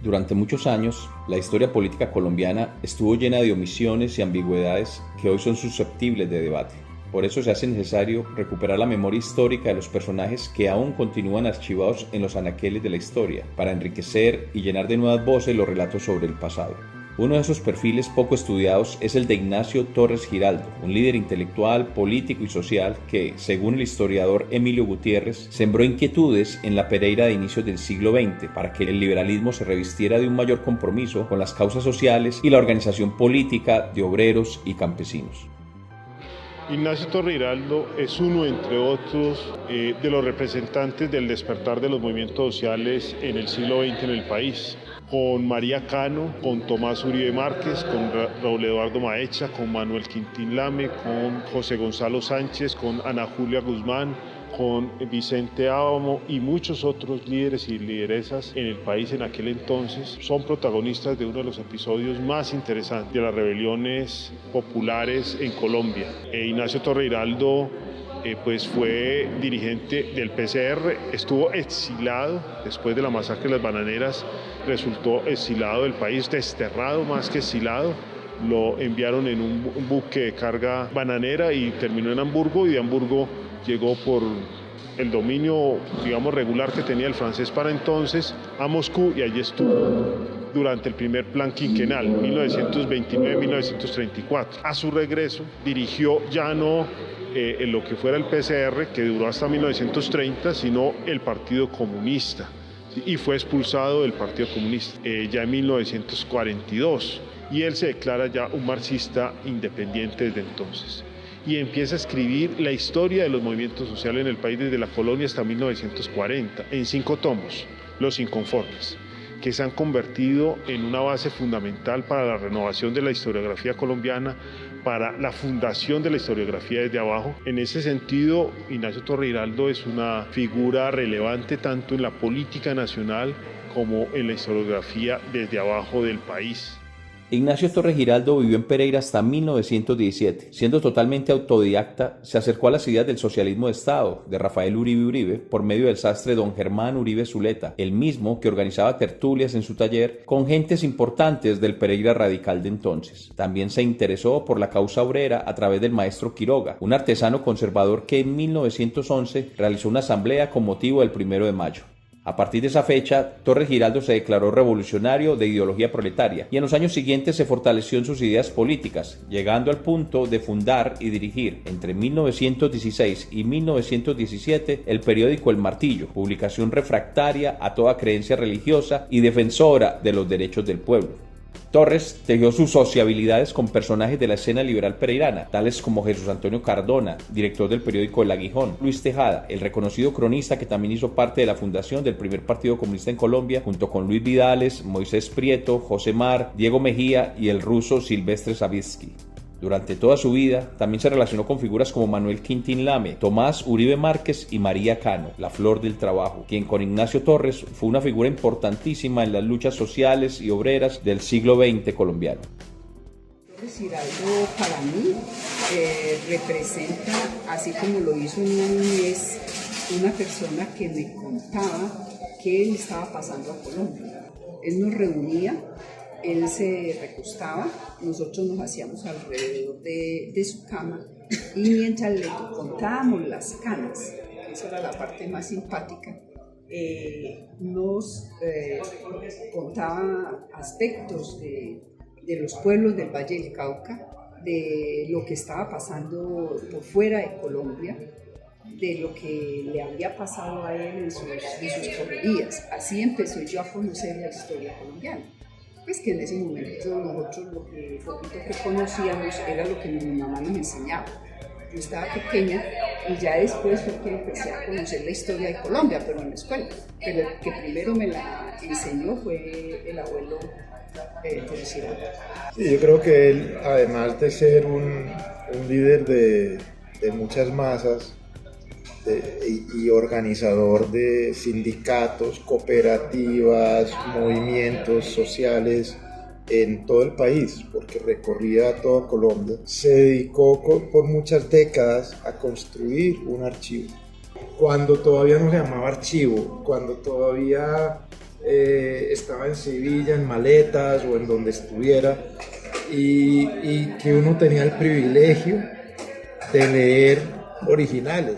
Durante muchos años, la historia política colombiana estuvo llena de omisiones y ambigüedades que hoy son susceptibles de debate. Por eso se hace necesario recuperar la memoria histórica de los personajes que aún continúan archivados en los anaqueles de la historia, para enriquecer y llenar de nuevas voces los relatos sobre el pasado. Uno de esos perfiles poco estudiados es el de Ignacio Torres Giraldo, un líder intelectual, político y social que, según el historiador Emilio Gutiérrez, sembró inquietudes en la Pereira de inicios del siglo XX para que el liberalismo se revistiera de un mayor compromiso con las causas sociales y la organización política de obreros y campesinos. Ignacio Torres Giraldo es uno, entre otros, de los representantes del despertar de los movimientos sociales en el siglo XX en el país. Con María Cano, con Tomás Uribe Márquez, con Raúl Eduardo Maecha, con Manuel Quintín Lame, con José Gonzalo Sánchez, con Ana Julia Guzmán, con Vicente Álamo y muchos otros líderes y lideresas en el país en aquel entonces, son protagonistas de uno de los episodios más interesantes de las rebeliones populares en Colombia. Ignacio Torres Giraldo pues fue dirigente del PCR, estuvo exilado después de la masacre de las bananeras, resultó exilado del país, desterrado más que exilado. Lo enviaron en un buque de carga bananera y terminó en Hamburgo, y de Hamburgo llegó por el dominio, digamos, regular que tenía el francés para entonces a Moscú, y allí estuvo durante el primer plan quinquenal, 1929-1934. A su regreso dirigió ya no en lo que fuera el PCR, que duró hasta 1930, sino el Partido Comunista, y fue expulsado del Partido Comunista ya en 1942, y él se declara ya un marxista independiente desde entonces, y empieza a escribir la historia de los movimientos sociales en el país desde la colonia hasta 1940, en 5 tomos, Los Inconformes, que se han convertido en una base fundamental para la renovación de la historiografía colombiana, para la fundación de la historiografía desde abajo. En ese sentido, Ignacio Torres Giraldo es una figura relevante tanto en la política nacional como en la historiografía desde abajo del país. Ignacio Torres Giraldo vivió en Pereira hasta 1917. Siendo totalmente autodidacta, se acercó a las ideas del socialismo de Estado, de Rafael Uribe Uribe, por medio del sastre don Germán Uribe Zuleta, el mismo que organizaba tertulias en su taller con gentes importantes del Pereira radical de entonces. También se interesó por la causa obrera a través del maestro Quiroga, un artesano conservador que en 1911 realizó una asamblea con motivo del 1 de mayo. A partir de esa fecha, Torres Giraldo se declaró revolucionario de ideología proletaria y en los años siguientes se fortaleció en sus ideas políticas, llegando al punto de fundar y dirigir entre 1916 y 1917 el periódico El Martillo, publicación refractaria a toda creencia religiosa y defensora de los derechos del pueblo. Torres tejió sus sociabilidades con personajes de la escena liberal pereirana, tales como Jesús Antonio Cardona, director del periódico El Aguijón, Luis Tejada, el reconocido cronista que también hizo parte de la fundación del primer partido comunista en Colombia, junto con Luis Vidales, Moisés Prieto, José Mar, Diego Mejía y el ruso Silvestre Savitsky. Durante toda su vida, también se relacionó con figuras como Manuel Quintín Lame, Tomás Uribe Márquez y María Cano, la flor del trabajo, quien con Ignacio Torres fue una figura importantísima en las luchas sociales y obreras del siglo XX colombiano. Torres Giraldo para mí representa, así como lo hizo en una niñez, una persona que me contaba qué le estaba pasando a Colombia. Él nos reunía, él se recostaba, nosotros nos hacíamos alrededor de su cama, y mientras le contábamos las canas, esa era la parte más simpática, nos contaba aspectos de los pueblos del Valle del Cauca, de lo que estaba pasando por fuera de Colombia, de lo que le había pasado a él en sus correrías. Así empezó yo a conocer la historia colombiana. Pues que en ese momento nosotros lo poquito que conocíamos era lo que mi mamá nos enseñaba. Yo estaba pequeña y ya después fue que empecé a conocer la historia de Colombia, pero en la escuela. Pero el que primero me la enseñó fue el abuelo Torres Giraldo. Sí, yo creo que él, además de ser un líder de muchas masas, y organizador de sindicatos, cooperativas, movimientos sociales en todo el país, porque recorría toda Colombia. Se dedicó por muchas décadas a construir un archivo. Cuando todavía no se llamaba archivo, cuando todavía estaba en Sevilla, en maletas o en donde estuviera, y que uno tenía el privilegio de leer originales.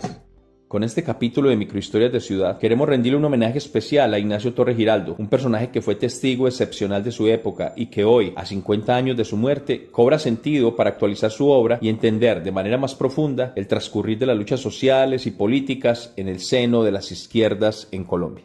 Con este capítulo de Microhistorias de Ciudad, queremos rendirle un homenaje especial a Ignacio Torres Giraldo, un personaje que fue testigo excepcional de su época y que hoy, a 50 años de su muerte, cobra sentido para actualizar su obra y entender de manera más profunda el transcurrir de las luchas sociales y políticas en el seno de las izquierdas en Colombia.